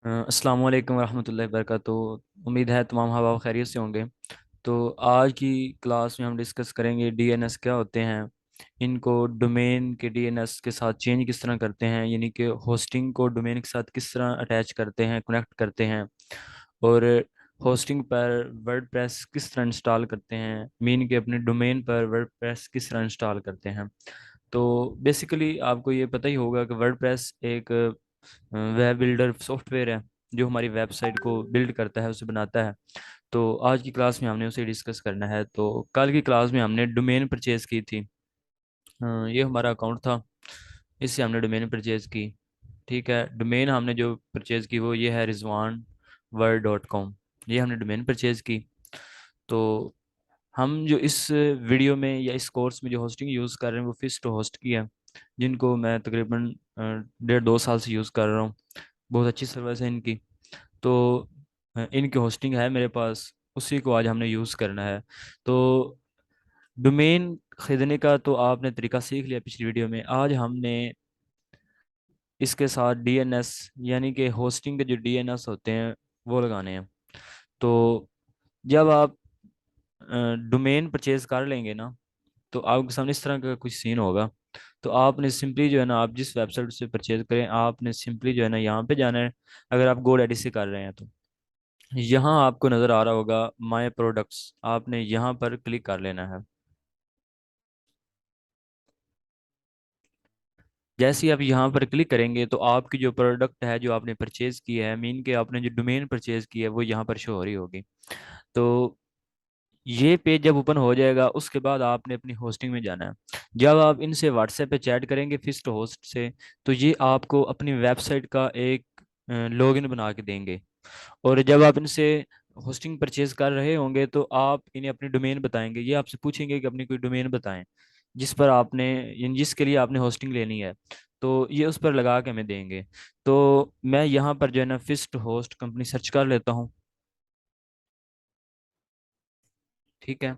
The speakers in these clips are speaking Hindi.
अस्सलाम वालेकुम रहमतुल्लाहि वबरकातुहू। उम्मीद है तमाम हवा खैरियत से होंगे। तो आज की क्लास में हम डिस्कस करेंगे डीएनएस क्या होते हैं, इनको डोमेन के डीएनएस के साथ चेंज किस तरह करते हैं, यानी कि होस्टिंग को डोमेन के साथ किस तरह अटैच करते हैं, कनेक्ट करते हैं, और होस्टिंग पर वर्डप्रेस किस तरह इंस्टॉल करते हैं, मीन के अपने डोमेन पर वर्डप्रेस किस तरह इंस्टॉल करते हैं। तो बेसिकली आपको ये पता ही होगा कि वर्डप्रेस एक वेब बिल्डर सॉफ्टवेयर है जो हमारी वेबसाइट को बिल्ड करता है, उसे बनाता है। तो आज की क्लास में हमने उसे डिस्कस करना है। तो कल की क्लास में हमने डोमेन परचेज की थी। ये हमारा अकाउंट था, इससे हमने डोमेन परचेज की। ठीक है, डोमेन हमने जो परचेज की वो ये है रिजवान ये हमने डोमेन परचेज की। तो हम जो इस वीडियो में या इस कोर्स में जो होस्टिंग यूज़ कर रहे हैं वो फिस्ट होस्ट की है, जिनको मैं तकरीबन 1.5 2 साल से यूज़ कर रहा हूँ। बहुत अच्छी सर्विस है इनकी। तो इनकी होस्टिंग है मेरे पास, उसी को आज हमने यूज़ करना है। तो डोमेन खरीदने का तो आपने तरीका सीख लिया पिछली वीडियो में। आज हमने इसके साथ डीएनएस यानी कि होस्टिंग के जो डीएनएस होते हैं वो लगाने हैं। तो जब आप डोमेन परचेज कर लेंगे ना, तो आपके सामने इस तरह का कुछ सीन होगा। तो आपने सिंपली जो है ना, आप जिस वेबसाइट से परचेज करें, आपने सिंपली जो है ना यहाँ पे जाना है। अगर आप गोडैडी से कर रहे हैं तो यहाँ आपको नज़र आ रहा होगा माय प्रोडक्ट्स, आपने यहाँ पर क्लिक कर लेना है। जैसे ही आप यहाँ पर क्लिक करेंगे तो आपकी जो प्रोडक्ट है जो आपने परचेज की है, मीन के आपने जो डोमेन परचेज की है वो यहाँ पर शो हो रही होगी। तो ये पेज जब ओपन हो जाएगा उसके बाद आपने अपनी होस्टिंग में जाना है। जब आप इनसे व्हाट्सएप पे चैट करेंगे फिस्ट होस्ट से, तो ये आपको अपनी वेबसाइट का एक लॉगिन बना के देंगे। और जब आप इनसे होस्टिंग परचेज कर रहे होंगे तो आप इन्हें अपनी डोमेन बताएंगे। ये आपसे पूछेंगे कि अपनी कोई डोमेन बताएं जिस पर आपने यानी जिसके लिए आपने होस्टिंग लेनी है। तो ये उस पर लगा के हमें देंगे। तो मैं यहाँ पर जो है ना फिस्ट होस्ट कंपनी सर्च कर लेता हूँ। ठीक है,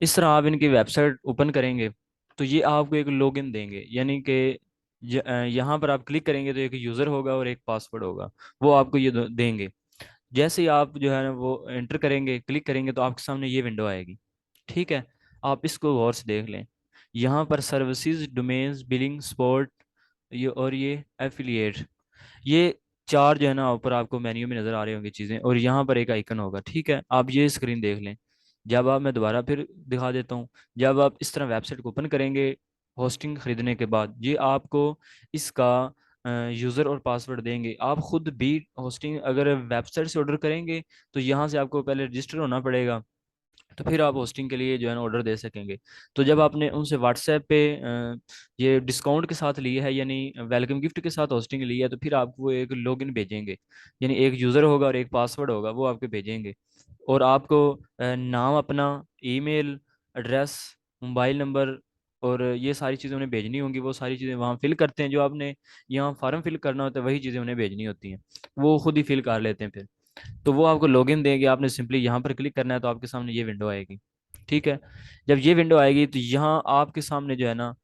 इस तरह आप इनकी वेबसाइट ओपन करेंगे तो ये आपको एक लॉगिन देंगे, यानी कि यहाँ पर आप क्लिक करेंगे तो एक यूज़र होगा और एक पासवर्ड होगा, वो आपको ये देंगे। जैसे ही आप जो है ना वो एंटर करेंगे, क्लिक करेंगे, तो आपके सामने ये विंडो आएगी। ठीक है, आप इसको गौर से देख लें। यहाँ पर सर्विसेज, डोमेन्स, बिलिंग, सपोर्ट, ये और ये एफिलिएट, ये चार जो है ना ऊपर आपको मेन्यू में नज़र आ रही होंगी चीज़ें, और यहाँ पर एक आइकन होगा। ठीक है, आप ये स्क्रीन देख लें। जब आप, मैं दोबारा फिर दिखा देता हूँ, जब आप इस तरह वेबसाइट को ओपन करेंगे होस्टिंग खरीदने के बाद, ये आपको इसका यूज़र और पासवर्ड देंगे। आप खुद भी होस्टिंग अगर वेबसाइट से ऑर्डर करेंगे तो यहाँ से आपको पहले रजिस्टर होना पड़ेगा, तो फिर आप होस्टिंग के लिए जो है ना ऑर्डर दे सकेंगे। तो जब आपने उनसे व्हाट्सएप पे ये डिस्काउंट के साथ लिया है, यानी वेलकम गिफ्ट के साथ होस्टिंग ली है, तो फिर आपको वो एक लॉगिन भेजेंगे, यानी एक यूज़र होगा और एक पासवर्ड होगा, वो आपके भेजेंगे। और आपको नाम अपना, ईमेल एड्रेस, मोबाइल नंबर, और ये सारी चीज़ें उन्हें भेजनी होंगी। वो सारी चीज़ें वहाँ फिल करते हैं, जो आपने यहाँ फॉर्म फिल करना होता है वही चीज़ें उन्हें भेजनी होती हैं, वो खुद ही फिल कर लेते हैं फिर। तो वो आपको लॉगिन देंगे, आपने सिंपली यहाँ पर क्लिक करना है तो आपके सामने ये विंडो आएगी। ठीक है, जब ये विंडो आएगी तो यहाँ आपके सामने जो है ना,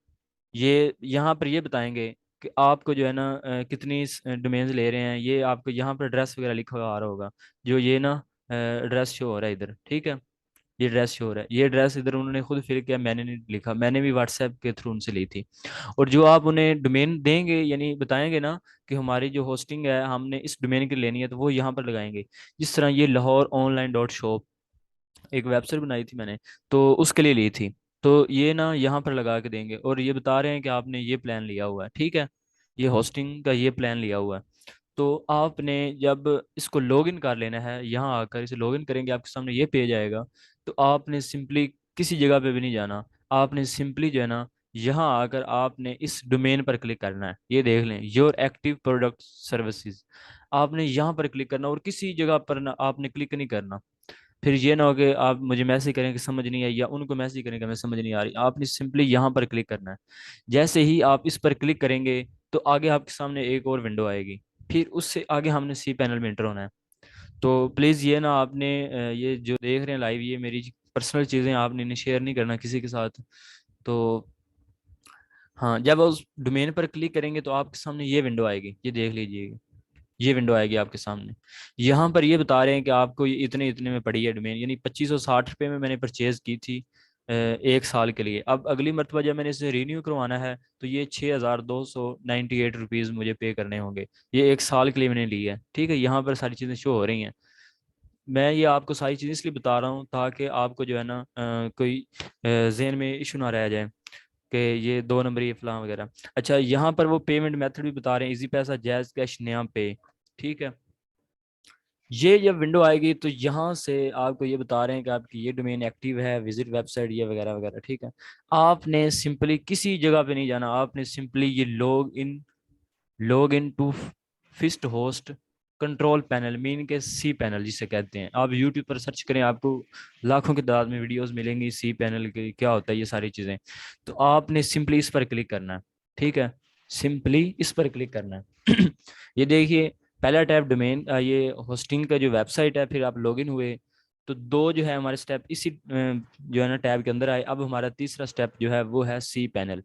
ये यहाँ पर ये बताएंगे कि आपको जो है ना कितनी डोमेन्स ले रहे हैं। ये आपको यहाँ पर एड्रेस वगैरह लिखा हुआ आ रहा होगा, जो ये ना एड्रेस शो हो रहा है इधर। ठीक है, ये एड्रेस शो हो रहा है, ये एड्रेस इधर उन्होंने खुद फिल किया, मैंने नहीं लिखा, मैंने भी व्हाट्सएप के थ्रू उनसे ली थी। और जो आप उन्हें डोमेन देंगे यानी बताएंगे ना कि हमारी जो होस्टिंग है हमने इस डोमेन की लेनी है, तो वो यहाँ पर लगाएंगे। जिस तरह ये लाहौर ऑनलाइन डॉट शॉप एक वेबसाइट बनाई थी मैंने, तो उसके लिए ली थी। तो ये ना यहाँ पर लगा के देंगे और ये बता रहे हैं कि आपने ये प्लान लिया हुआ है। ठीक है, ये होस्टिंग का ये प्लान लिया हुआ है। तो आपने जब इसको लॉगिन कर लेना है, यहाँ आकर इसे लॉगिन करेंगे आपके सामने ये पेज आएगा। तो आपने सिंपली किसी जगह पे भी नहीं जाना, आपने सिंपली जो है ना यहाँ आकर आपने इस डोमेन पर क्लिक करना है। ये देख लें, योर एक्टिव प्रोडक्ट सर्विसेज, आपने यहाँ पर क्लिक करना और किसी जगह पर ना आपने क्लिक नहीं करना। फिर ये ना हो कि आप मुझे मैसेज करें कि समझ नहीं आई, या उनको मैसेज करें कि हमें समझ नहीं आ रही। आपने सिंपली यहाँ पर क्लिक करना है। जैसे ही आप इस पर क्लिक करेंगे तो आगे आपके सामने एक और विंडो आएगी, फिर उससे आगे हमने सी पैनल में इंटर होना है। तो प्लीज़ ये ना आपने ये जो देख रहे हैं लाइव, ये मेरी पर्सनल चीज़ें आपने इन्हें शेयर नहीं करना किसी के साथ। तो हाँ, जब आप उस डोमेन पर क्लिक करेंगे तो आपके सामने ये विंडो आएगी, ये देख लीजिए, ये विंडो आएगी आपके सामने। यहाँ पर ये बता रहे हैं कि आपको ये इतने इतने में पड़ी है डोमेन, यानी 2560 रुपये में मैंने परचेज की थी 1 साल के लिए। अब अगली मरतबा जब मैंने इसे रीन्यू करवाना है तो ये 6298 रुपीज़ मुझे पे करने होंगे। ये 1 साल के लिए मैंने ली है, ठीक है। यहाँ पर सारी चीज़ें शो हो रही हैं। मैं ये आपको सारी चीज़ें इसलिए बता रहा हूँ ताकि आपको जो है ना कोई जहन में इशू ना रह जाए कि ये 2 नंबर ये फलां वगैरह। अच्छा, यहाँ पर वो पेमेंट मेथड भी बता रहे हैं, इजी पैसा, जैज़ कैश, नया पे, ठीक है। ये जब विंडो आएगी तो यहाँ से आपको ये बता रहे हैं कि आपकी ये डोमेन एक्टिव है, विजिट वेबसाइट, ये वगैरह वगैरह, ठीक है। आपने सिंपली किसी जगह पे नहीं जाना, आपने सिंपली ये log in to fist host control panel, mean के सी पैनल जिसे कहते हैं। आप यूट्यूब पर सर्च करें, आपको लाखों की तादाद में वीडियोस मिलेंगी सी पैनल की क्या होता है, ये सारी चीज़ें। तो आपने सिंपली इस पर क्लिक करना है, ठीक है। सिंपली इस पर क्लिक करना है। ये देखिए, पहला टैब डोमेन, ये होस्टिंग का जो वेबसाइट है, फिर आप लॉगिन हुए। तो दो जो है हमारे स्टेप इसी जो है ना टैब के अंदर आए। अब हमारा तीसरा स्टेप जो है वो है सी पैनल।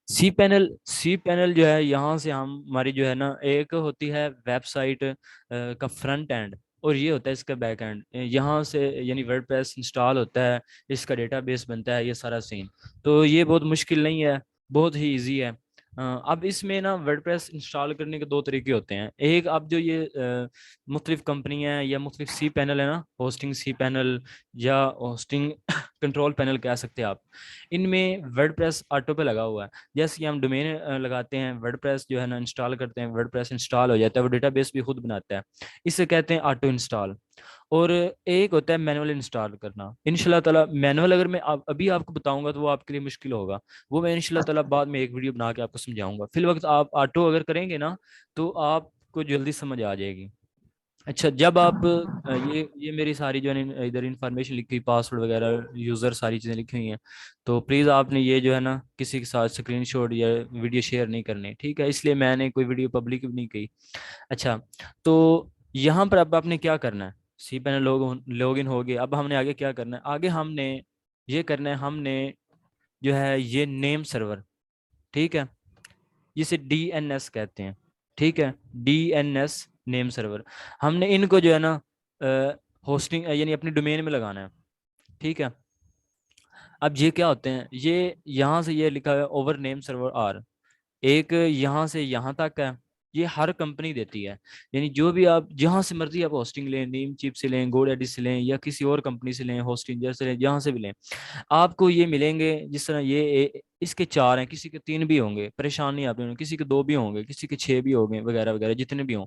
सी पैनल जो है, यहाँ से हम हमारी जो है ना एक होती है वेबसाइट का फ्रंट एंड, और ये होता है इसका बैक एंड। यहाँ से यानी वर्डप्रेस इंस्टॉल होता है, इसका डेटाबेस बनता है, ये सारा सीन। तो ये बहुत मुश्किल नहीं है, बहुत ही इजी है। अब इसमें ना वर्डप्रेस इंस्टॉल करने के दो तरीके होते हैं। एक, अब जो ये मुख्तलिफ कंपनियां हैं या मुख्तलिफ सी पैनल है ना, होस्टिंग सी पैनल या होस्टिंग कंट्रोल पैनल कह सकते हैं आप, इनमें वर्डप्रेस ऑटो पे लगा हुआ है। जैसे कि हम डोमेन लगाते हैं, वर्डप्रेस जो है ना इंस्टॉल करते हैं, वर्डप्रेस इंस्टॉल हो जाता है, वो डेटाबेस भी खुद बनाता है। इसे कहते हैं ऑटो इंस्टॉल। और एक होता है मैनुअल इंस्टॉल करना। इंशाल्लाह ताला मैनुअल अगर मैं अभी आपको बताऊंगा तो वो आपके लिए मुश्किल होगा, वो मैं इंशाल्लाह ताला बाद में एक वीडियो बना के आपको समझाऊंगा। फिल वक्त आप ऑटो अगर करेंगे ना तो आपको जल्दी समझ आ जाएगी। अच्छा, जब आप ये मेरी सारी जो है इधर इंफॉर्मेशन लिखी हुई, पासवर्ड वगैरह, यूज़र, सारी चीज़ें लिखी हुई हैं। तो प्लीज़ आपने ये जो है ना किसी के साथ स्क्रीनशॉट या वीडियो शेयर नहीं करनी, ठीक है। इसलिए मैंने कोई वीडियो पब्लिक भी नहीं की। अच्छा, तो यहाँ पर अब आपने क्या करना है, सी पैनल लॉग इन हो गए। अब हमने आगे क्या करना है, आगे हमने ये करना है, हमने जो है ये नेम सर्वर, ठीक है, जिसे डीएनएस कहते हैं, ठीक है, डीएनएस नेम सर्वर। हमने इनको जो है ना होस्टिंग यानी अपनी डोमेन में लगाना है, ठीक है। अब ये क्या होते हैं, ये यहाँ से ये लिखा है ओवर नेम सर्वर आर, एक यहाँ से यहाँ तक है। ये हर कंपनी देती है, यानी जो भी आप जहाँ से मर्जी आप होस्टिंग लें, नीम चिप से लें, गोडैडी से लें, या किसी और कंपनी से लें, होस्टिंग जैसे लें, जहाँ से भी लें, आपको ये मिलेंगे। जिस तरह ये इसके 4 हैं, किसी के 3 भी होंगे, परेशान नहीं आप लोगों, किसी के 2 भी होंगे, किसी के 6 भी होंगे, वगैरह वगैरह, जितने भी हों।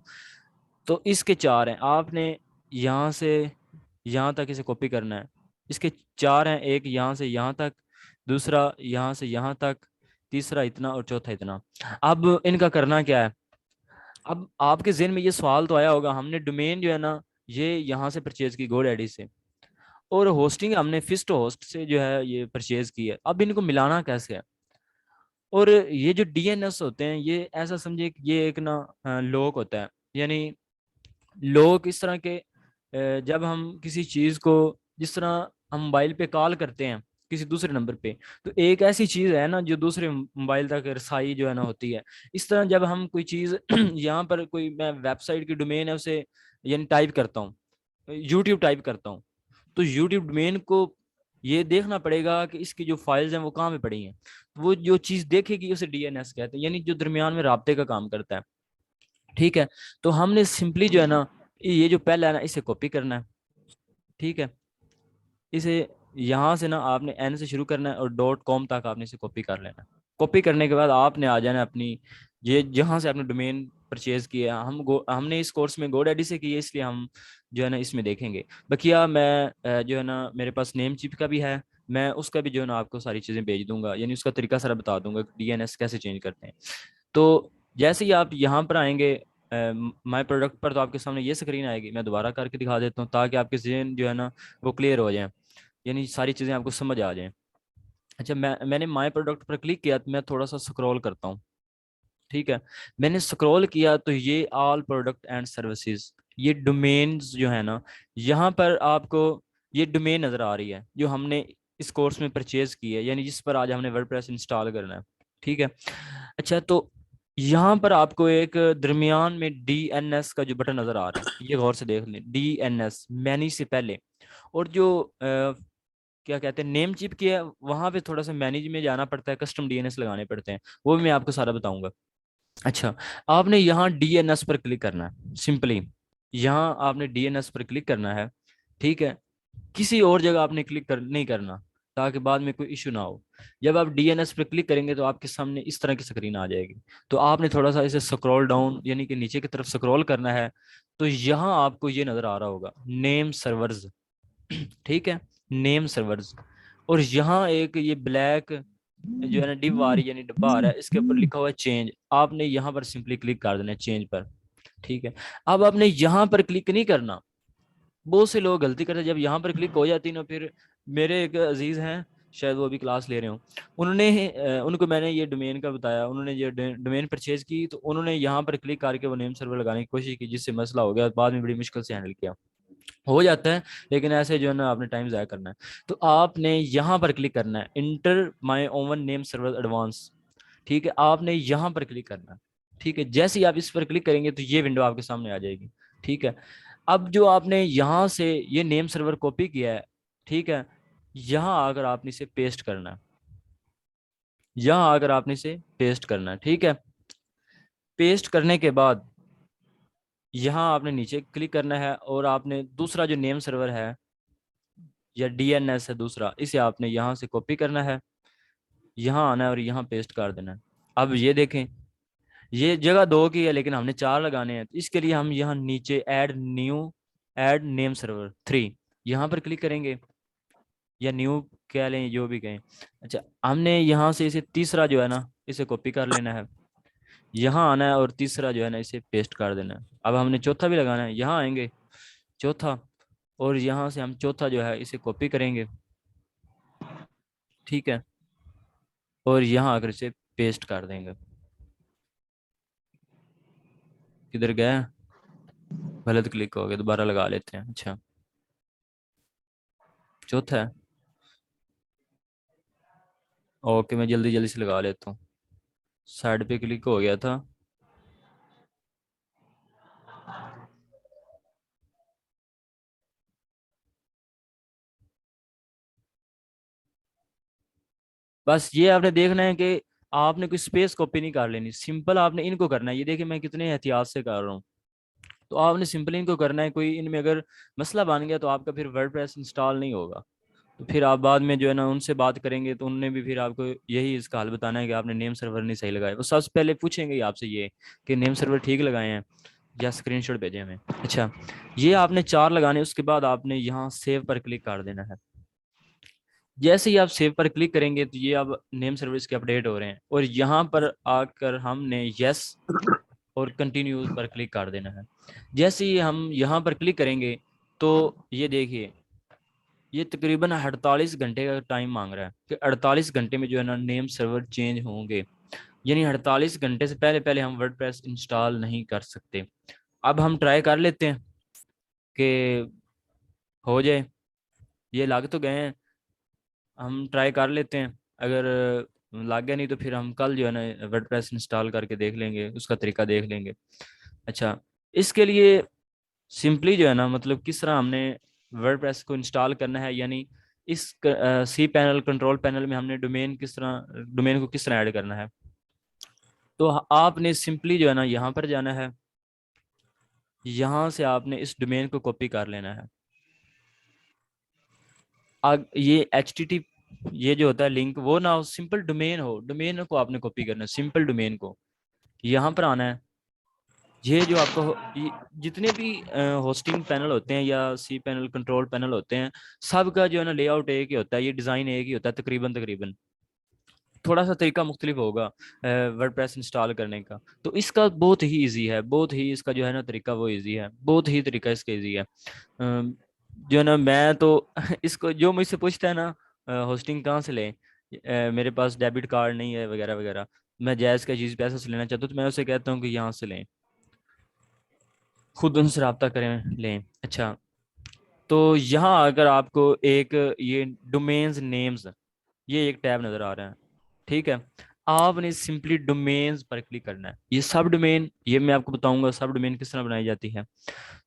तो इसके 4 हैं, आपने यहाँ से यहाँ तक इसे कॉपी करना है। इसके 4 हैं, एक यहाँ से यहाँ तक, दूसरा यहाँ से यहाँ तक, तीसरा इतना, और चौथा इतना। अब इनका करना क्या है। अब आपके जहन में ये सवाल तो आया होगा, हमने डोमेन जो है ना ये यहाँ से परचेज की गोडैडी से, और होस्टिंग हमने फिस्ट होस्ट से जो है ये परचेज की है, अब इनको मिलाना कैसे है। और ये जो डीएनएस होते हैं, ये ऐसा समझिए कि ये एक ना लॉक होता है, यानी लोग इस तरह के जब हम किसी चीज़ को, जिस तरह हम मोबाइल पे कॉल करते हैं किसी दूसरे नंबर पे, तो एक ऐसी चीज़ है ना जो दूसरे मोबाइल तक रसाई जो है ना होती है। इस तरह जब हम कोई चीज़ यहाँ पर कोई, मैं वेबसाइट की डोमेन है उसे यानी टाइप करता हूँ, यूट्यूब टाइप करता हूँ, तो यूट्यूब डोमेन को ये देखना पड़ेगा कि इसकी जो फाइल्स हैं वो कहाँ पे पड़ी हैं। तो वो जो चीज़ देखेगी उसे डीएनएस कहते हैं, यानी जो दरमियान में राब्ते का काम करता है, ठीक है। तो हमने सिंपली जो है ना ये जो पहला है ना इसे कॉपी करना है, ठीक है। इसे यहाँ से ना आपने एन से शुरू करना है और डॉट कॉम तक आपने इसे कॉपी कर लेना है। कॉपी करने के बाद आपने आ जाना अपनी, ये जहाँ से आपने डोमेन परचेज किया है, हमने इस कोर्स में गोडैडी से की है, इसलिए हम जो है ना इसमें देखेंगे। बकिया मैं जो है ना मेरे पास नेम चिप का भी है, मैं उसका भी जो है ना आपको सारी चीज़ें भेज दूंगा, यानी उसका तरीका सारा बता दूंगा डीएनएस कैसे चेंज करते हैं। तो जैसे ही आप यहाँ पर आएंगे माय प्रोडक्ट पर, तो आपके सामने ये स्क्रीन आएगी। मैं दोबारा करके दिखा देता हूँ ताकि आपके जहन जो है ना वो क्लियर हो जाए, यानी सारी चीज़ें आपको समझ आ जाएं। अच्छा, मैंने माय प्रोडक्ट पर क्लिक किया, तो मैं थोड़ा सा स्क्रॉल करता हूँ, ठीक है। मैंने स्क्रॉल किया तो ये ऑल प्रोडक्ट एंड सर्विसेज, ये डोमेन्स जो है ना, यहाँ पर आपको ये डोमेन नज़र आ रही है जो हमने इस कोर्स में परचेज की है, यानी जिस पर आज हमने वर्डप्रेस इंस्टॉल करना है। ठीक है। अच्छा, तो यहाँ पर आपको एक दरमियान में DNS का जो बटन नजर आ रहा है, ये गौर से देख लें, DNS मैनी से पहले। और जो क्या कहते हैं नेम चिप की है, वहां पे थोड़ा सा मैनेज में जाना पड़ता है, कस्टम DNS लगाने पड़ते हैं, वो भी मैं आपको सारा बताऊंगा। अच्छा, आपने यहाँ DNS पर क्लिक करना है सिंपली। यहाँ आपने DNS पर क्लिक करना है, ठीक है। किसी और जगह आपने क्लिक नहीं करना, ताकि बाद में कोई इशू ना हो। जब आप DNS पर क्लिक करेंगे तो आपके सामने इस तरह की स्क्रीन आ जाएगी। तो आपने थोड़ा सा इसे स्क्रॉल डाउन यानी कि नीचे की तरफ स्क्रॉल करना है। तो यहाँ आपको ये नजर आ रहा होगा नेम सर्वर्स, ठीक है, नेम सर्वर्स। और यहाँ एक ये ब्लैक जो है ना डिव आ रही है, यानी डब्बा आ रहा है, इसके ऊपर लिखा हुआ है चेंज। आपने यहाँ पर सिंपली क्लिक कर देना है चेंज पर, ठीक है। अब आपने यहाँ पर क्लिक नहीं करना। बहुत से लोग गलती करते हैं, जब यहाँ पर क्लिक हो जाती है ना, फिर मेरे एक अजीज हैं, शायद वो अभी क्लास ले रहे हो, उन्होंने उनको मैंने ये डोमेन का बताया, उन्होंने ये डोमेन परचेज की, तो उन्होंने यहाँ पर क्लिक करके वो नेम सर्वर लगाने की कोशिश की, जिससे मसला हो गया, बाद में बड़ी मुश्किल से हैंडल किया। हो जाता है, लेकिन ऐसे जो है ना आपने टाइम ज़ाया करना है। तो आपने यहाँ पर क्लिक करना है, इंटर माई ओवन नेम सर्वर एडवांस, ठीक है, आपने यहाँ पर क्लिक करना है। ठीक है, जैसे ही आप इस पर क्लिक करेंगे तो ये विंडो आपके सामने आ जाएगी। ठीक है, अब जो आपने यहाँ से ये नेम सर्वर कॉपी किया है, ठीक है, यहाँ आकर आपने इसे पेस्ट करना है, यहाँ आकर आपने इसे पेस्ट करना है, ठीक है। पेस्ट करने के बाद यहाँ आपने नीचे क्लिक करना है, और आपने दूसरा जो नेम सर्वर है या DNS है दूसरा, इसे आपने यहाँ से कॉपी करना है, यहाँ आना है और यहाँ पेस्ट कर देना है। अब ये देखें, ये जगह दो की है लेकिन हमने चार लगाने हैं, तो इसके लिए हम यहाँ नीचे ऐड नेम सर्वर 3, यहाँ पर क्लिक करेंगे, या न्यू कह लें, जो भी कहें। अच्छा, हमने यहाँ से इसे तीसरा जो है ना, इसे कॉपी कर लेना है, यहाँ आना है और तीसरा जो है ना इसे पेस्ट कर देना है। अब हमने चौथा भी लगाना है, यहाँ आएंगे, चौथा, और यहाँ से हम चौथा जो है इसे कॉपी करेंगे, ठीक है, और यहाँ आकर इसे पेस्ट कर देंगे। किधर गया, गलत क्लिक हो गया, दोबारा लगा लेते हैं। अच्छा, चौथा है, ओके, मैं जल्दी जल्दी से लगा लेता हूँ, साइड पे क्लिक हो गया था। बस ये आपने देखना है कि आपने कोई स्पेस कॉपी नहीं कर लेनी, सिंपल आपने इनको करना है। ये देखिए मैं कितने एहतियात से कर रहा हूँ। तो आपने सिंपल इनको करना है, कोई इनमें अगर मसला बन गया तो आपका फिर वर्डप्रेस इंस्टॉल नहीं होगा। तो फिर आप बाद में जो है ना उनसे बात करेंगे, तो उनने भी फिर आपको यही इसका हल बताना है कि आपने नेम सर्वर नहीं सही लगाया। वो सबसे पहले पूछेंगे ही आपसे ये कि नेम सर्वर ठीक लगाए हैं, या स्क्रीनशॉट भेजे हमें। अच्छा, ये आपने चार लगाने, उसके बाद आपने यहाँ सेव पर क्लिक कर देना है। जैसे ही आप सेव पर क्लिक करेंगे तो ये अब नेम सर्विस के अपडेट हो रहे हैं, और यहाँ पर आकर हमने यस और कंटिन्यू पर क्लिक कर देना है। जैसे ही हम यहाँ पर क्लिक करेंगे तो ये देखिए, ये तकरीबन 48 घंटे का टाइम मांग रहा है कि 48 घंटे में जो है ना नेम सर्वर चेंज होंगे। यानी 48 घंटे से पहले पहले हम वर्डप्रेस इंस्टॉल नहीं कर सकते। अब हम ट्राई कर लेते हैं कि हो जाए। ये लग तो गए हैं, हम ट्राई कर लेते हैं। अगर लग गया नहीं तो फिर हम कल जो है ना वर्डप्रेस इंस्टॉल करके देख लेंगे, उसका तरीका देख लेंगे। अच्छा, इसके लिए सिंपली जो है ना, मतलब किस तरह हमने वर्डप्रेस को इंस्टॉल करना है, यानी इस सी पैनल कंट्रोल पैनल में हमने डोमेन को किस तरह ऐड करना है। तो आपने सिंपली जो है ना यहाँ पर जाना है, यहाँ से आपने इस डोमेन को कॉपी कर लेना है। ये HTTP, ये जो होता है लिंक, वो ना हो, सिंपल डोमेन हो, डोमेन को आपने कॉपी करना है, सिंपल डोमेन को। यहाँ पर आना है, ये जो आपका जितने भी होस्टिंग पैनल होते हैं या सी पैनल कंट्रोल पैनल होते हैं, सबका जो है ना लेआउट एक ही होता है, ये डिज़ाइन एक ही होता है तकरीबन तकरीबन। थोड़ा सा तरीका मुख्तलिफ होगा वर्डप्रेस इंस्टॉल करने का। तो इसका बहुत ही इजी है, बहुत ही इसका जो है ना तरीका वो इजी है, बहुत ही तरीका इसका इजी है। जो है ना मैं तो इसको जो मुझसे पूछता है ना होस्टिंग कहाँ से लें, मेरे पास डेबिट कार्ड नहीं है वगैरह वगैरह, मैं जायज़ का चीज़ पैसे से लेना चाहता हूँ, तो मैं उसे कहता हूँ कि यहाँ से लें, खुद उनसे रब्ता करें, लें। अच्छा, तो यहाँ अगर आपको एक ये डोमेन्स नेम्स, ये एक टैब नज़र आ रहा है, ठीक है। आपने सिंपली डोमेन्स पर क्लिक करना है। ये सब डोमेन, ये मैं आपको बताऊंगा सब डोमेन किस तरह बनाई जाती है।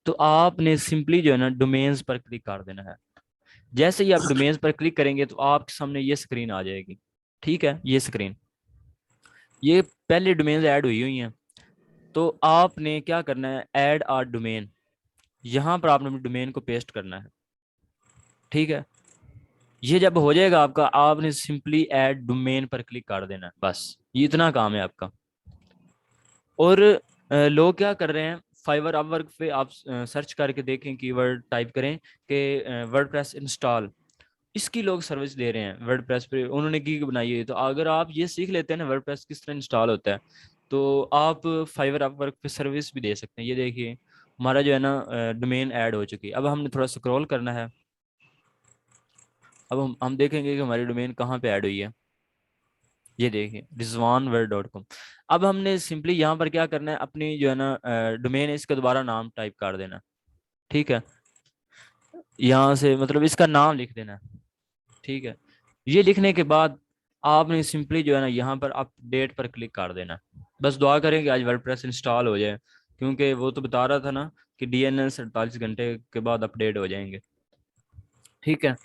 तो आपने सिंपली जो है ना डोमेन्स पर क्लिक कर देना है। जैसे ही आप डोमेन्स पर क्लिक करेंगे तो आपके सामने ये स्क्रीन आ जाएगी। ठीक है, ये स्क्रीन, ये पहले डोमेन्स ऐड हुई हुई हैं। तो आपने क्या करना है, ऐड आर डोमेन, यहाँ पर आपने अपने डोमेन को पेस्ट करना है। ठीक है, ये जब हो जाएगा आपका, आपने सिंपली ऐड डोमेन पर क्लिक कर देना है, बस ये इतना काम है आपका। और लोग क्या कर रहे हैं, फाइवर अपवर्क पे आप सर्च करके देखें, कीवर्ड टाइप करें कि वर्डप्रेस इंस्टॉल, इसकी लोग सर्विस दे रहे हैं वर्डप्रेस पे, उन्होंने गीग बनाई है। तो अगर आप ये सीख लेते हैं ना वर्डप्रेस किस तरह इंस्टॉल होता है, तो आप फाइवर अपवर्क पे सर्विस भी दे सकते हैं। ये देखिए हमारा जो है ना डोमेन ऐड हो चुकी है। अब हमने थोड़ा स्क्रॉल करना है। अब हम देखेंगे कि हमारी डोमेन कहाँ पे ऐड हुई है। ये देखिए rizwanworld.com। अब हमने सिंपली यहाँ पर क्या करना है, अपनी जो है ना डोमेन है इसका दोबारा नाम टाइप कर देना। ठीक है, यहाँ से मतलब इसका नाम लिख देना। ठीक है, ये लिखने के बाद आपने सिंपली जो है ना यहाँ पर अपडेट पर क्लिक कर देना। बस दुआ करें कि आज वर्डप्रेस इंस्टॉल हो जाए, क्योंकि वो तो बता रहा था ना कि डीएनएस 48 घंटे के बाद अपडेट हो जाएंगे। ठीक है,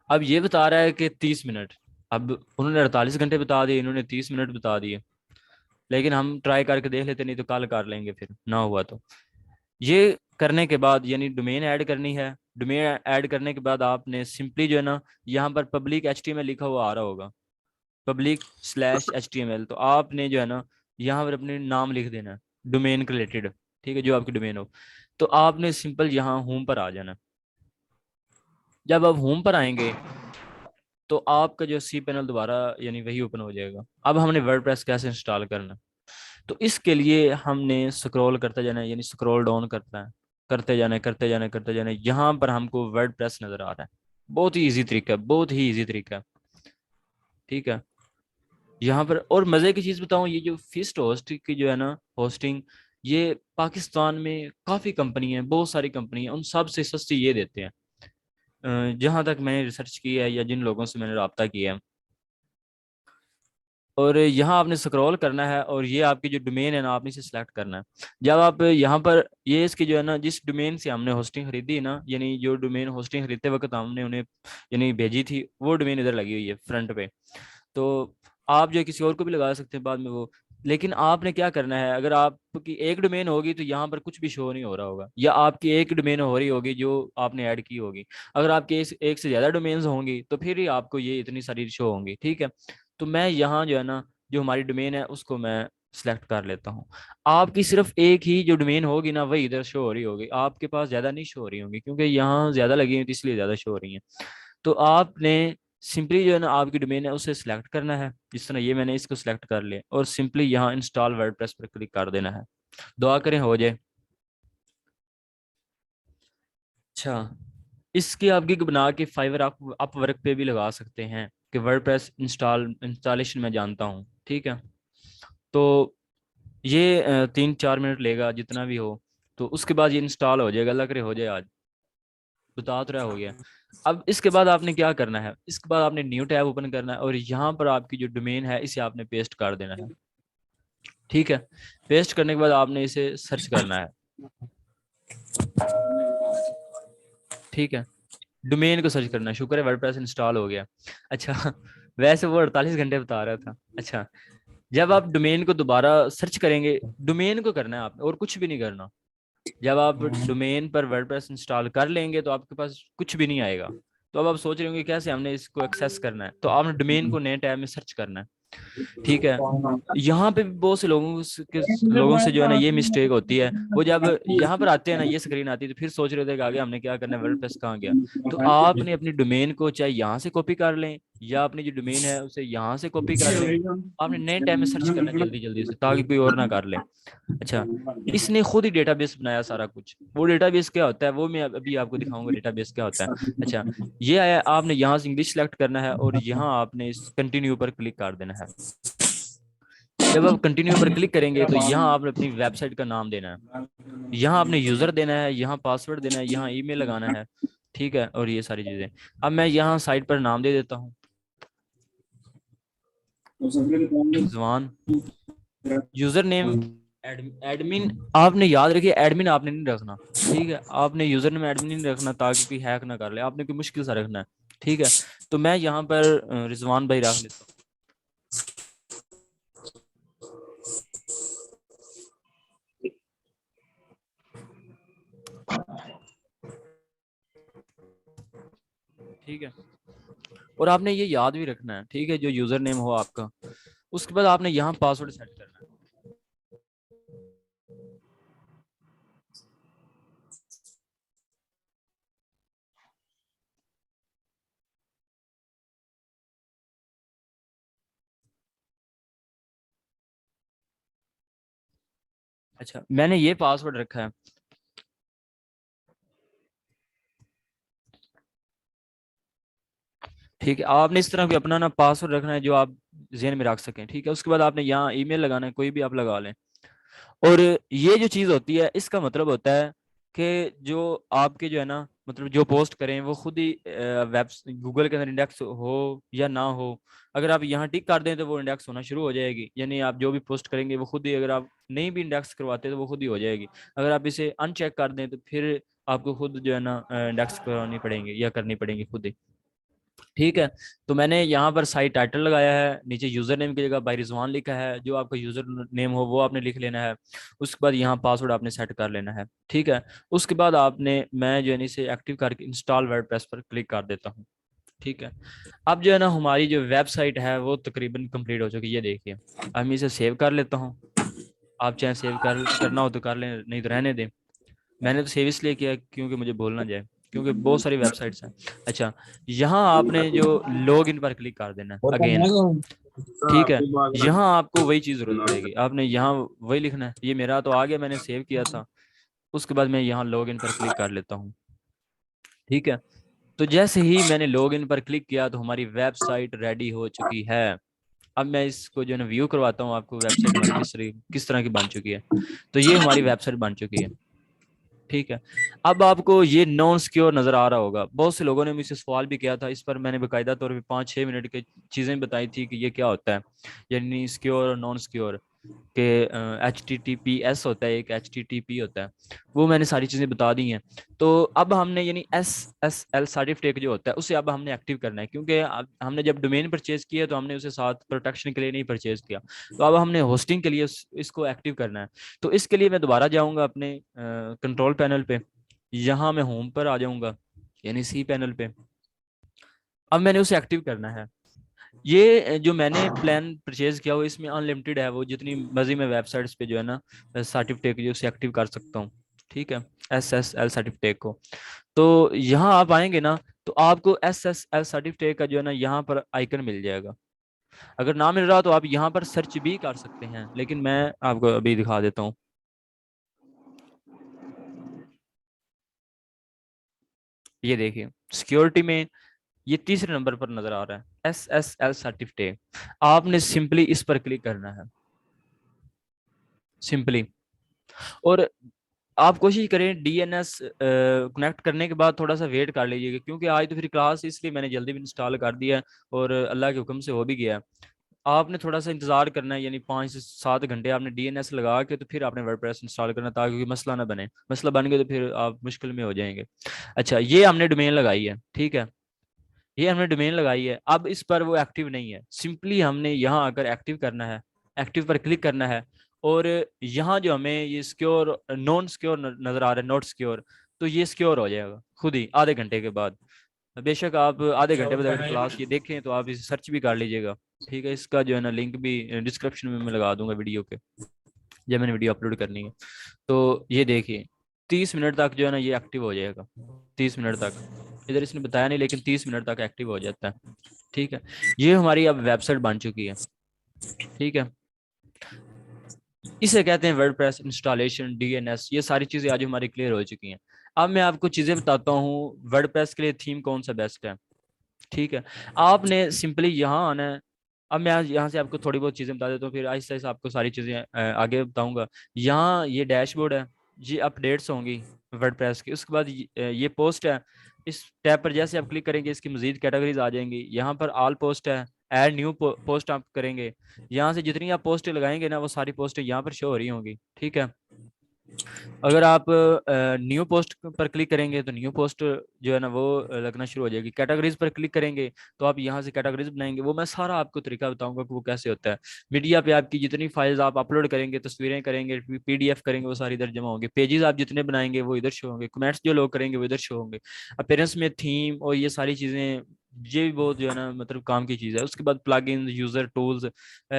अब ये बता रहा है कि 30 मिनट। अब उन्होंने 48 घंटे बता दिए, इन्होंने 30 मिनट बता दिए। लेकिन हम ट्राई करके देख लेते, नहीं तो कल कर लेंगे फिर ना हुआ तो। ये करने के बाद यानी डोमेन ऐड करनी है। डोमेन ऐड करने के बाद आपने सिंपली जो है ना यहाँ पर पब्लिक HTML लिखा हुआ आ रहा होगा, public/HTML। तो आपने जो है ना यहाँ पर अपने नाम लिख देना, डोमेन के रिलेटेड। ठीक है, जो आपकी डोमेन हो। तो आपने सिंपल यहाँ होम पर आ जाना। जब आप होम पर आएंगे तो आपका जो सी पैनल दोबारा यानी वही ओपन हो जाएगा। अब हमने वर्डप्रेस कैसे इंस्टॉल करना, तो इसके लिए हमने स्क्रॉल करते जाना है, यानी स्क्रॉल डाउन करता है, करते जाना है, करते जाना है, करते जाना है। यहाँ पर हमको वर्डप्रेस नजर आ रहा है। बहुत ही इजी तरीका है, बहुत ही इजी तरीका है। ठीक है, यहाँ पर और मजे की चीज बताऊं, ये जो फिस्ट होस्ट की जो है ना होस्टिंग, ये पाकिस्तान में काफी कंपनी है, बहुत सारी कंपनी है, उन सब से सस्ती ये देते हैं। जहाँ तक मैंने रिसर्च की है या जिन लोगों से मैंने रब्ता किया है। और यहाँ आपने स्क्रॉल करना है और ये आपकी जो डोमेन है ना आपने इसे सिलेक्ट करना है। जब आप यहाँ पर ये इसकी जो है ना जिस डोमेन से हमने होस्टिंग खरीदी ना, यानी जो डोमेन होस्टिंग खरीदते वक्त हमने उन्हें यानी भेजी थी, वो डोमेन इधर लगी हुई है फ्रंट पे। तो आप जो किसी और को भी लगा सकते हैं बाद में वो। लेकिन आपने क्या करना है, अगर आपकी एक डोमेन होगी तो यहाँ पर कुछ भी शो नहीं हो रहा होगा, या आपकी एक डोमेन हो रही होगी जो आपने ऐड की होगी। अगर आपके एक से ज़्यादा डोमेन्स होंगी तो फिर ही आपको ये इतनी सारी शो होंगी। ठीक है, तो मैं यहाँ जो है ना जो हमारी डोमेन है उसको मैं सिलेक्ट कर लेता हूँ। आपकी सिर्फ एक ही जो डोमेन होगी ना वही इधर शो हो रही होगी, आपके पास ज़्यादा नहीं शो हो रही होंगी, क्योंकि यहाँ ज़्यादा लगी हुई थी इसलिए ज़्यादा शो हो रही हैं। तो आपने सिंपली जो है ना आपकी डोमेन है उसे सिलेक्ट करना है, जिस तरह ये मैंने इसको सिलेक्ट कर लिया, और सिंपली यहाँ इंस्टॉल वर्डप्रेस पर क्लिक कर देना है। दुआ करें हो जाए। अच्छा, इसकी आप गिग बना के फाइवर आप वर्क पे भी लगा सकते हैं कि वर्डप्रेस इंस्टॉलेशन मैं जानता हूँ। ठीक है, तो ये 3-4 मिनट लेगा जितना भी हो, तो उसके बाद ये इंस्टॉल हो जाएगा। अल्लाह करे हो जाए आज, बता तो रहा हो गया। अब इसके बाद आपने क्या करना है, इसके बाद आपने न्यू टैब ओपन करना है और यहाँ पर आपकी जो डोमेन है इसे आपने पेस्ट कर देना है। ठीक है, पेस्ट करने के बाद आपने इसे सर्च करना है। ठीक है, डोमेन को सर्च करना है। शुक्र है वर्डप्रेस इंस्टॉल हो गया। अच्छा, वैसे वो 48 घंटे बता रहा था। अच्छा, जब आप डोमेन को दोबारा सर्च करेंगे, डोमेन को करना है आपने और कुछ भी नहीं करना। जब आप डोमेन पर वर्डप्रेस इंस्टॉल कर लेंगे तो आपके पास कुछ भी नहीं आएगा। तो अब आप सोच रहे होंगे कैसे हमने इसको एक्सेस करना है, तो आपने डोमेन को नए टैब में सर्च करना है। ठीक है, यहाँ पे भी बहुत से लोगों से जो है ना ये मिस्टेक होती है, वो जब यहाँ पर आते हैं ना ये स्क्रीन आती है तो फिर सोच रहे थे कि आगे हमने क्या करना है, वर्डप्रेस कहाँ गया। तो आपने अपनी डोमेन को चाहे यहाँ से कॉपी कर लें या अपनी जो डोमेन है उसे यहाँ से कॉपी कर लें। आपने नए टैब में सर्च करना है जल्दी जल्दी से, ताकि कोई और ना कर ले। अच्छा, इसने खुद ही डेटाबेस बनाया सारा कुछ। वो डेटाबेस क्या होता है वो मैं अभी आपको दिखाऊंगा डेटाबेस क्या होता है। अच्छा, ये आया, आपने यहाँ से इंग्लिश सेलेक्ट करना है और यहाँ आपने इस कंटिन्यू पर क्लिक कर देना है। जब आप कंटिन्यू पर क्लिक करेंगे तो यहाँ आपने अपनी वेबसाइट का नाम देना है, यहाँ आपने यूजर देना है, यहाँ पासवर्ड देना है, यहाँ ईमेल लगाना है। ठीक है, और ये सारी चीजें। अब मैं यहाँ साइट पर नाम दे देता हूँ। रिजवान, यूजर नेम एडमिन आपने याद रखिए, एडमिन आपने नहीं रखना। ठीक है, आपने यूजर नेम एडमिन नहीं रखना ताकि कोई हैक ना कर ले, आपने कोई मुश्किल सा रखना है। ठीक है, तो मैं यहाँ पर रिजवान भाई रख लेता हूँ। ठीक है, और आपने ये याद भी रखना है, ठीक है, जो यूजर नेम हो आपका, उसके बाद आपने यहाँ पासवर्ड सेट करना है। अच्छा, मैंने ये पासवर्ड रखा है। ठीक है, आपने इस तरह भी अपना ना पासवर्ड रखना है जो आप जेन में रख सकें। ठीक है, उसके बाद आपने यहाँ ईमेल लगाना है, कोई भी आप लगा लें। और ये जो चीज़ होती है, इसका मतलब होता है कि जो आपके जो है ना, मतलब जो पोस्ट करें वो खुद ही वेब गूगल के अंदर इंडेक्स हो या ना हो। अगर आप यहाँ टिक कर दें तो वो इंडेक्स होना शुरू हो जाएगी, यानी आप जो भी पोस्ट करेंगे वो खुद ही, अगर आप नहीं भी इंडेक्स करवाते तो वो खुद ही हो जाएगी। अगर आप इसे अनचेक कर दें तो फिर आपको खुद जो है ना इंडेक्स करवानी पड़ेंगे या करनी पड़ेंगी खुद ही। ठीक है, तो मैंने यहाँ पर साइट टाइटल लगाया है, नीचे यूजर नेम की जगह बाई रिजवान लिखा है, जो आपका यूजर नेम हो वो आपने लिख लेना है। उसके बाद यहाँ पासवर्ड आपने सेट कर लेना है। ठीक है, उसके बाद आपने, मैं जो है ना इसे एक्टिव करके इंस्टॉल वर्डप्रेस पर क्लिक कर देता हूँ। ठीक है, अब जो है ना हमारी जो वेबसाइट है वो तकरीबन कंप्लीट हो चुकी है, ये देखिए। अब मैं इसे सेव कर लेता हूँ, आप चाहे सेव करना हो तो कर लें, नहीं तो रहने दें। मैंने तो सेव इसलिए किया क्योंकि मुझे भूल ना जाए, क्योंकि बहुत सारी वेबसाइट्स हैं। अच्छा, यहाँ आपने जो लॉग इन पर क्लिक कर देना है अगेन। ठीक है, यहाँ आपको वही चीज़ जरूरत पड़ेगी, आपने यहाँ वही लिखना है। ये मेरा तो आ गया, मैंने सेव किया था। उसके बाद मैं यहाँ लॉग इन पर क्लिक कर लेता हूँ। ठीक है, तो जैसे ही मैंने लॉग इन पर क्लिक किया तो हमारी वेबसाइट रेडी हो चुकी है। अब मैं इसको जो है ना व्यू करवाता हूँ आपको, वेबसाइट हमारी किस तरह की बन चुकी है। तो ये हमारी वेबसाइट बन चुकी है। ठीक है, अब आपको ये नॉन सिक्योर नजर आ रहा होगा। बहुत से लोगों ने मुझसे सवाल भी किया था, इस पर मैंने बेकायदा तौर पे 5-6 मिनट की चीजें बताई थी कि ये क्या होता है, यानी सिक्योर और नॉन सिक्योर के। HTTPS होता है, एक HTTP होता है, वो मैंने सारी चीजें बता दी हैं। तो अब हमने यानी SSL सर्टिफिकेट जो होता है उसे अब हमने एक्टिव करना है, क्योंकि अब हमने जब डोमेन परचेज किया तो हमने उसे साथ प्रोटेक्शन के लिए नहीं परचेज किया। तो अब हमने होस्टिंग के लिए इसको एक्टिव करना है। तो इसके लिए मैं दोबारा जाऊंगा अपने कंट्रोल पैनल पे, यहाँ मैं होम पर आ जाऊंगा, यानी सी पैनल पे। अब मैंने उसे एक्टिव करना है। ये जो मैंने प्लान परचेज किया हुआ इसमें अनलिमिटेड है, वो जितनी मर्जी मैं वेबसाइट्स पे जो है ना सर्टिफिकेट जो उसे एक्टिव कर सकता हूँ। ठीक है, SSL सर्टिफिकेट को। तो यहाँ आप आएंगे ना, तो आपको SSL सर्टिफिकेट का जो है ना यहाँ पर आइकन मिल जाएगा। अगर ना मिल रहा तो आप यहाँ पर सर्च भी कर सकते हैं, लेकिन मैं आपको अभी दिखा देता हूँ। ये देखिए, सिक्योरिटी में ये तीसरे नंबर पर नजर आ रहा है, SSL सर्टिफिकेट। आपने सिंपली इस पर क्लिक करना है, सिंपली। और आप कोशिश करें DNS कनेक्ट करने के बाद थोड़ा सा वेट कर लीजिएगा, क्योंकि आज तो फिर क्लास, इसलिए मैंने जल्दी भी इंस्टॉल कर दिया है और अल्लाह के हुक्म से हो भी गया है। आपने थोड़ा सा इंतजार करना है, यानी 5 से 7 घंटे आपने DNS लगा के तो फिर आपने वर्डप्रेस इंस्टॉल करना, ताकि कोई मसला ना बने। मसला बन गया तो फिर आप मुश्किल में हो जाएंगे। अच्छा, ये हमने डोमेन लगाई है। ठीक है, ये हमने डोमेन लगाई है। अब इस पर वो एक्टिव नहीं है, सिंपली हमने यहाँ आकर एक्टिव करना है, एक्टिव पर क्लिक करना है। और यहाँ जो हमें ये सिक्योर नॉन सिक्योर नजर आ रहा है, नॉट सिक्योर, तो ये सिक्योर हो जाएगा खुद ही आधे घंटे के बाद। बेशक आप आधे घंटे बाद अगर क्लास ये देखें तो आप इसे सर्च भी कर लीजिएगा। ठीक है, इसका जो है ना लिंक भी डिस्क्रिप्शन में मैं लगा दूंगा वीडियो के, जब मैंने वीडियो अपलोड करनी है। तो ये देखिए, 30 मिनट तक जो है ना ये एक्टिव हो जाएगा। 30 मिनट तक, इधर इसने बताया नहीं, लेकिन 30 मिनट तक एक्टिव हो जाता है। ठीक है, ये हमारी अब वेबसाइट बन चुकी है। ठीक है, इसे कहते हैं वर्डप्रेस इंस्टॉलेशन, DNS, ये सारी चीज़ें आज हमारी क्लियर हो चुकी हैं। अब मैं आपको चीज़ें बताता हूँ वर्डप्रेस के लिए थीम कौन सा बेस्ट है। ठीक है, आपने सिंपली यहाँ आना है। अब मैं यहाँ से आपको थोड़ी बहुत चीज़ें बता देता हूँ, फिर आहिस्ता आहिस्ता आपको सारी चीज़ें आगे बताऊंगा। यहाँ ये डैशबोर्ड है, ये अपडेट्स होंगी वर्डप्रेस की। उसके बाद ये पोस्ट है। इस टैब पर जैसे आप क्लिक करेंगे इसकी मजीद कैटेगरीज आ जाएंगी। यहाँ पर ऑल पोस्ट है, ऐड न्यू पोस्ट आप करेंगे। यहाँ से जितनी आप पोस्ट लगाएंगे ना वो सारी पोस्ट यहाँ पर शो हो रही होंगी, ठीक है। अगर आप न्यू पोस्ट पर क्लिक करेंगे तो न्यू पोस्ट जो है ना वो लगना शुरू हो जाएगी। कैटेगरीज पर क्लिक करेंगे तो आप यहाँ से कैटेगरीज बनाएंगे। वो मैं सारा आपको तरीका बताऊंगा कि वो कैसे होता है। मीडिया पे आपकी जितनी फाइल्स आप अपलोड करेंगे, तस्वीरें करेंगे, पीडीएफ करेंगे, वो सारी इधर जमा होंगे। पेजेस आप जितने बनाएंगे वो इधर शो होंगे। कमेंट्स जो लोग करेंगे वो इधर शो होंगे। अपीयरेंस में थीम और ये सारी चीज़ें, ये भी बहुत जो है ना मतलब काम की चीज़ है। उसके बाद प्लगइन्स, यूजर टूल्स।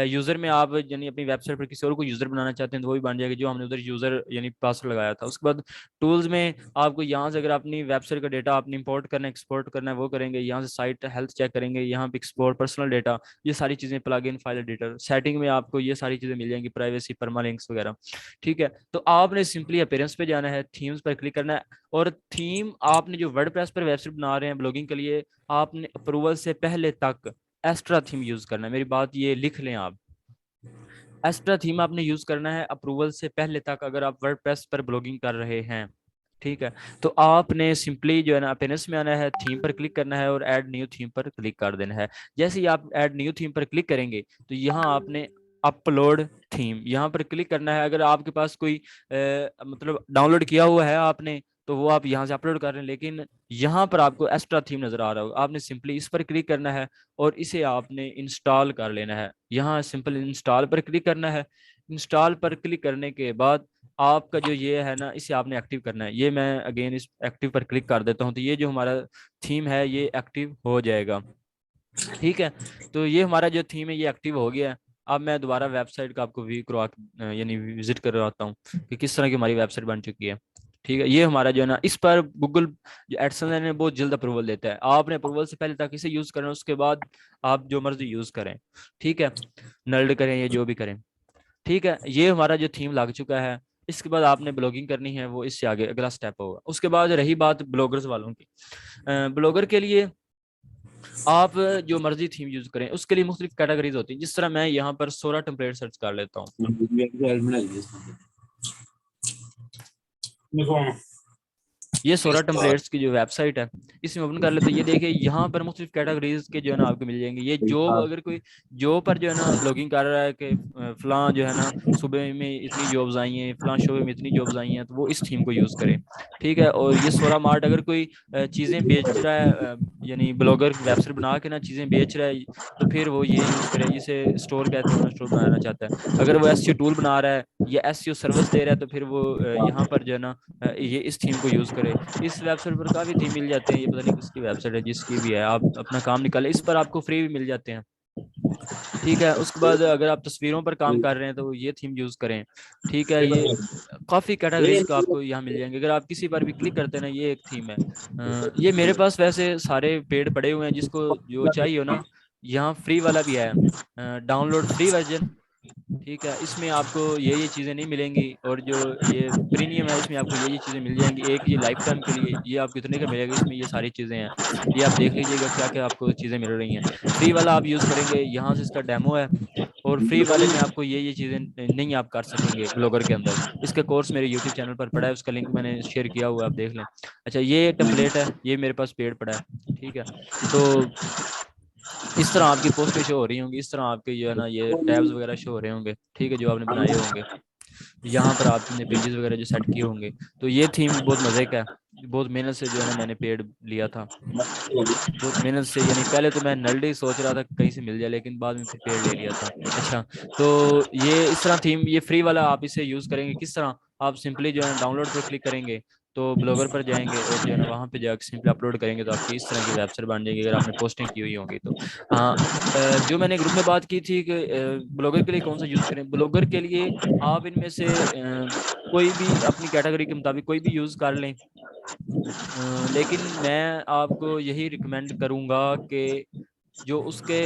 यूजर में आप यानी अपनी वेबसाइट पर किसी और को यूजर बनाना चाहते हैं तो वो भी बन जाएगा जो हमने उधर यूजर यानी पासवर्ड लगाया था। उसके बाद टूल्स में आपको यहाँ से अगर अपनी वेबसाइट का डेटा आपने इंपोर्ट करना है, एक्सपोर्ट करना है, वो करेंगे। यहाँ से साइट हेल्थ चेक करेंगे, यहाँ पे एक्सपोर्ट पर्सनल डेटा, ये सारी चीज़ें, plug in file editor. Setting में आपको ये सारी चीज़ें मिल जाएंगी, प्राइवेसी, परमालिंक्स वगैरह, ठीक है। तो आपने सिंपली अपीयरेंस पे जाना है, थीम्स पर क्लिक करना है। और थीम आपने जो वर्डप्रेस पर वेबसाइट बना रहे हैं ब्लॉगिंग के लिए, आपने अप्रूवल से पहले तक एक्स्ट्रा थीम यूज करना है। मेरी बात ये लिख लें आप, एक्स्ट्रा थीम आपने यूज करना है अप्रूवल से पहले तक, अगर आप वर्डप्रेस पर ब्लॉगिंग कर रहे हैं, ठीक है। तो आपने सिंपली जो है ना अपीयरेंस में आना है, थीम पर क्लिक करना है और ऐड न्यू थीम पर क्लिक कर देना है। जैसे ही आप ऐड न्यू थीम पर क्लिक करेंगे तो यहाँ आपने अपलोड थीम यहाँ पर क्लिक करना है। अगर आपके पास कोई मतलब डाउनलोड किया हुआ है आपने तो वो आप यहाँ से अपलोड कर रहे हैं, लेकिन यहाँ पर आपको एक्स्ट्रा थीम नजर आ रहा होगा, आपने सिंपली इस पर क्लिक करना है और इसे आपने इंस्टॉल कर लेना है। यहाँ सिंपल इंस्टॉल पर क्लिक करना है। इंस्टॉल पर क्लिक करने के बाद आपका जो ये है ना इसे आपने एक्टिव करना है। ये मैं अगेन इस एक्टिव पर क्लिक कर देता हूँ तो ये जो हमारा थीम है ये एक्टिव हो जाएगा, ठीक है। तो ये हमारा जो थीम है ये एक्टिव हो गया है। अब मैं दोबारा वेबसाइट का आपको व्यू करवा यानी विजिट करवाता हूँ कि किस तरह की हमारी वेबसाइट बन चुकी है, ठीक है। ये हमारा जो है ना इस पर गूगल जो एडसेंस है बहुत जल्द अप्रूवल देता है। आपने अप्रूवल से पहले तक इसे यूज करें, उसके बाद आप जो मर्जी यूज करें, ठीक है। नल्ड करें या जो भी करें, ठीक है। ये हमारा जो थीम लग चुका है। इसके बाद आपने ब्लॉगिंग करनी है, वो इससे आगे अगला स्टेप होगा। उसके बाद रही बात ब्लॉगर्स वालों की, ब्लॉगर के लिए आप जो मर्जी थीम यूज करें उसके लिए मुख्तलिफ कैटेगरीज होती हैं। जिस तरह मैं यहाँ पर सोरा टेम्पलेट सर्च कर लेता हूँ। ये सोरा टेम्पलेट्स की जो वेबसाइट है इसमें ओपन कर लेते हैं। ये देखिए यहाँ पर मुख्तलिफ कैटेगरीज के जो है ना आपको मिल जाएंगे। ये जॉब, अगर कोई जॉब पर जो है ना ब्लॉगिंग कर रहा है कि फलां जो है ना सुबह में इतनी जॉब्स आई हैं, फलां शोबे में इतनी जॉब्स आई हैं, तो वो इस थीम को यूज़ करे, ठीक है। और ये सोरा मार्ट, अगर कोई चीज़ें बेच रहा है यानी ब्लॉगर वेबसाइट बना के ना चीज़ें बेच रहा है तो फिर वो ये यूज़ करे, जिसे स्टोर कहते हैं, अपना स्टोर बनाना चाहता है। अगर वो एसईओ टूल बना रहा है या एसईओ सर्विस दे रहा है तो फिर वो यहाँ पर जो है ना ये इस थीम को यूज़ करे। इस वेबसाइट पर काफ़ी थीम मिल जाते हैं। ये पता नहीं किसकी वेबसाइट है, जिसकी भी है आप अपना काम निकालें। इस पर आपको फ्री भी मिल जाते हैं, ठीक है। उसके बाद अगर आप तस्वीरों पर काम कर रहे हैं तो ये थीम यूज़ करें, ठीक है। ये काफ़ी कैटेगरीज का आपको यहाँ मिल जाएंगे। अगर आप किसी पर भी क्लिक करते हैं ना, ये एक थीम है। ये मेरे पास वैसे सारे पेड पड़े हुए हैं, जिसको जो चाहिए हो ना, यहाँ फ्री वाला भी है, डाउनलोड फ्री वर्जन, ठीक है। इसमें आपको ये चीज़ें नहीं मिलेंगी। और जो ये प्रीमियम है इसमें आपको ये चीज़ें मिल जाएंगी। एक ये लाइफ टाइम के लिए ये आपको इतने का मिलेगा, इसमें ये सारी चीज़ें हैं। ये आप देख लीजिएगा क्या क्या आपको चीज़ें मिल रही हैं। फ्री वाला आप यूज़ करेंगे, यहाँ से इसका डेमो है। और फ्री वाले में आपको ये चीज़ें नहीं आप कर सकेंगे ब्लॉगर के अंदर। इसका कोर्स मेरे यूट्यूब चैनल पर पड़ा है, उसका लिंक मैंने शेयर किया हुआ है, आप देख लें। अच्छा, ये टेम्पलेट है, ये मेरे पास पेड पड़ा है, ठीक है। तो इस तरह आपकी पोस्टें शो हो रही होंगी, इस तरह आपके जो है ना ये टैब्स वगैरह शो हो रहे होंगे, ठीक है, जो आपने बनाए होंगे। यहाँ पर आपने पेजेस वगैरह जो सेट किए होंगे। तो ये थीम बहुत मज़े का है, बहुत मेहनत से जो है ना मैंने पेड लिया था, बहुत मेहनत से। यानी पहले तो मैं नल्डी सोच रहा था कहीं से मिल जाए, लेकिन बाद में फिर पेड ले लिया था। अच्छा, तो ये इस तरह थीम, ये फ्री वाला आप इसे यूज़ करेंगे किस तरह, आप सिंपली जो है ना डाउनलोड पर क्लिक करेंगे तो ब्लॉगर पर जाएंगे और जो है ना वहाँ पे जाकर सिंपली अपलोड करेंगे तो आपकी इस तरह की वेबसाइट बन जाएगी, अगर आपने पोस्टिंग की हुई होंगी तो। हाँ, जो मैंने ग्रुप में बात की थी कि ब्लॉगर के लिए कौन सा यूज़ करें, ब्लॉगर के लिए आप इनमें से कोई भी अपनी कैटेगरी के मुताबिक कोई भी यूज़ कर लें। लेकिन मैं आपको यही रिकमेंड करूँगा कि जो उसके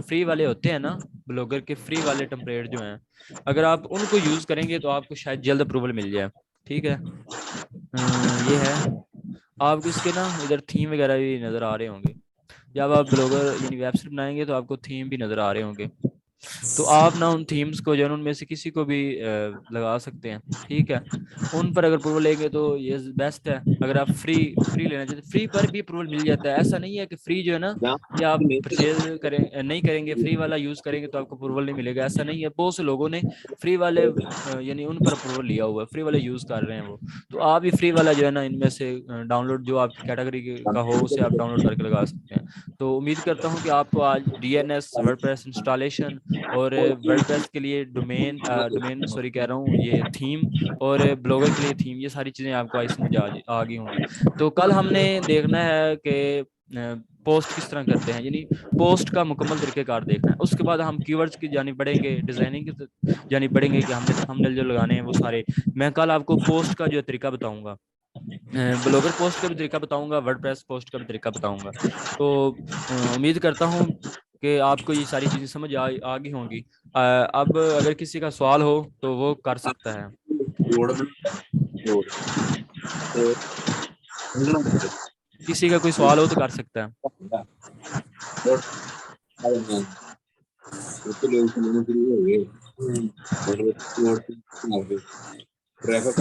फ्री वाले होते हैं ना, ब्लॉगर के फ्री वाले टेम्पलेट जो हैं, अगर आप उनको यूज़ करेंगे तो आपको शायद जल्द अप्रूवल मिल जाए, ठीक है। ये है, आपको इसके ना इधर थीम वगैरह भी नज़र आ रहे होंगे। जब आप ब्लॉगर यानी वेबसाइट बनाएंगे तो आपको थीम भी नज़र आ रहे होंगे। तो आप ना उन थीम्स को जो है उनमें से किसी को भी लगा सकते हैं। ठीक है, उन पर अगर अप्रूवल लेंगे तो ये बेस्ट है। अगर आप फ्री फ्री लेना चाहते, फ्री पर भी अप्रूवल मिल जाता है। ऐसा नहीं है कि फ्री जो है ना, कि आप परचेज करें नहीं करेंगे, फ्री वाला यूज करेंगे तो आपको अप्रूवल नहीं मिलेगा, ऐसा नहीं है। बहुत से लोगों ने फ्री वाले यानी उन पर अप्रूवल लिया हुआ है, फ्री वाले यूज कर रहे हैं वो। तो आप भी फ्री वाला जो है ना इनमें से डाउनलोड, जो आपकी कैटेगरी का हो उसे आप डाउनलोड करके लगा सकते हैं। तो उम्मीद करता हूँ कि आपको आज डीएनएस, वर्डप्रेस इंस्टॉलेशन और वर्डप्रेस के लिए डोमेन डोमेन सॉरी कह रहा हूँ, ये थीम और ब्लॉगर के लिए थीम, ये सारी चीज़ें आपको आज समझ आ गई होंगी। तो कल हमने देखना है कि पोस्ट किस तरह करते हैं, यानी पोस्ट का मुकम्मल तरीक़ेकार देखना है। उसके बाद हम कीवर्ड्स की जानी बढ़ेंगे, डिज़ाइनिंग की जानी बढ़ेंगे कि हमने थंबनेल जो लगाने हैं वो सारे। मैं कल आपको पोस्ट का जो तरीका बताऊंगा, ब्लॉगर पोस्ट का भी तरीका बताऊंगा, वर्डप्रेस पोस्ट का भी तरीका बताऊंगा। तो उम्मीद करता हूँ कि आपको ये सारी चीज़ें समझ आ गई होंगी। अब अगर किसी का सवाल हो तो वो कर सकता है। किसी का कोई सवाल हो तो कर सकता है। ट्रैफिक